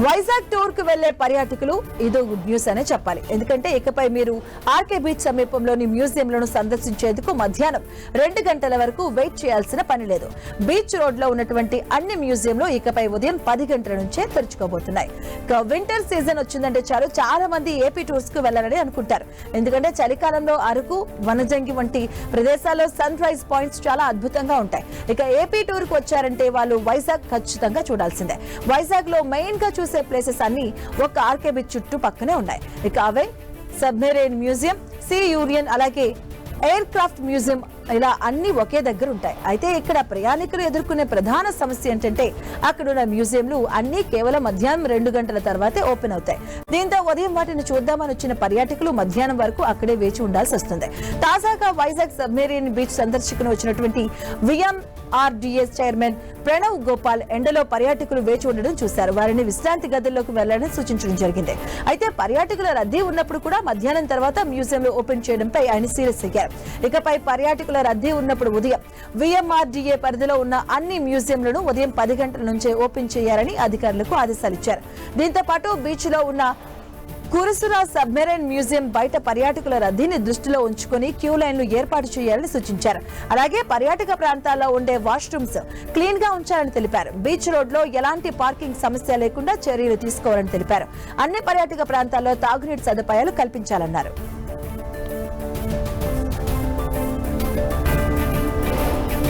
Vizag tour కు వెళ్లే పర్యాటకులు ఇదో గుడ్ న్యూస్ అనే చెప్పాలి. ఎందుకంటే ఇకపై మీరు ఆర్కే బీచ్ సమీపంలోని మ్యూజియంలను సందర్శించేందుకు మధ్యాహ్నం 2 గంటల వరకు వెయిట్ చేయాల్సిన పని లేదు. బీచ్ రోడ్ లో ఉన్నటువంటి అన్ని మ్యూజియంలు ఇకపై ఉదయం 10 గంటల నుంచే తెరుచుకోబోతున్నాయి. వింటర్ సీజన్ వచ్చిందంటే చాలు చాలా మంది ఏపీ టూర్స్ కు వెళ్లాలని అనుకుంటారు. ఎందుకంటే చలికాలంలో అరకు, వనజంగి వంటి ప్రదేశాల్లో సన్ రైజ్ పాయింట్స్ చాలా అద్భుతంగా ఉంటాయి. ఇక ఏపీ టూర్ కు వచ్చారంటే వాళ్ళు వైజాగ్ ఖచ్చితంగా చూడాల్సిందే. వైజాగ్ లో మెయిన్ గా చూసే ప్లేసెస్ అన్ని ఒక ఆర్కే బీచ్ చుట్టూ పక్కనే ఉన్నాయి. ఇక అవే సబ్మెరైన్ మ్యూజియం, సీ యూనియన్, అలాగే ఎయిర్ క్రాఫ్ట్ మ్యూజియం, ఇలా అన్ని ఒకే దగ్గర ఉంటాయి. అయితే ఇక్కడ ప్రయాణికులు ఎదుర్కొనే ప్రధాన సమస్య ఏంటంటే అక్కడున్న మ్యూజియంలు అన్ని కేవలం మధ్యాహ్నం 2 గంటల తర్వాతే ఓపెన్ అవుతాయి. దీంతో ఉదయం వాటిని చూద్దామని వచ్చిన పర్యాటకులు మధ్యాహ్నం వరకు అక్కడే వేచి ఉండాల్సి వస్తుంది. తాజాగా వైజాగ్ సబ్మెరీన్ బీచ్ సందర్శకులు వచ్చినటువంటి విఎంఆర్డీఎస్ చైర్మన్ ప్రణవ్ గోపాల్ ఎండలో పర్యాటకులు వేచి ఉండడం చూశారు. వారిని విశ్రాంతి గదుల్లోకి వెళ్లాలని సూచించడం జరిగింది. అయితే పర్యాటకుల రద్దీ ఉన్నప్పుడు కూడా మధ్యాహ్నం తర్వాత మ్యూజియంలు ఓపెన్ చేయడంపై ఆయన సీరియస్ అయ్యారు. ఇకపై పర్యాటకుల రద్దీ ఉన్నప్పుడు ఉదయం విఎంఆర్డీఏ పరిధిలో ఉన్న అన్ని మ్యూజియంలను ఉదయం 10 గంటల నుంచే ఓపెన్ చేయాలని అధికారులకు ఆదేశాలు ఇచ్చారు. దీంతో పాటు బీచ్ లో ఉన్న కురుసురా సబ్మెరైన్ మ్యూజియం బయట పర్యాటకుల రద్దీని దృష్టిలో ఉంచుకుని క్యూ లైన్లు ఏర్పాటు చేయాలని సూచించారు. అలాగే పర్యాటక ప్రాంతాల్లో ఉండే వాష్రూమ్స్ క్లీన్ గా ఉంచాలని తెలిపారు. బీచ్ రోడ్ లో ఎలాంటి పార్కింగ్ సమస్య లేకుండా చర్యలు తీసుకోవాలని తెలిపారు. అన్ని పర్యాటక ప్రాంతాల్లో తాగునీటి సదుపాయాలు కల్పించాలన్నారు.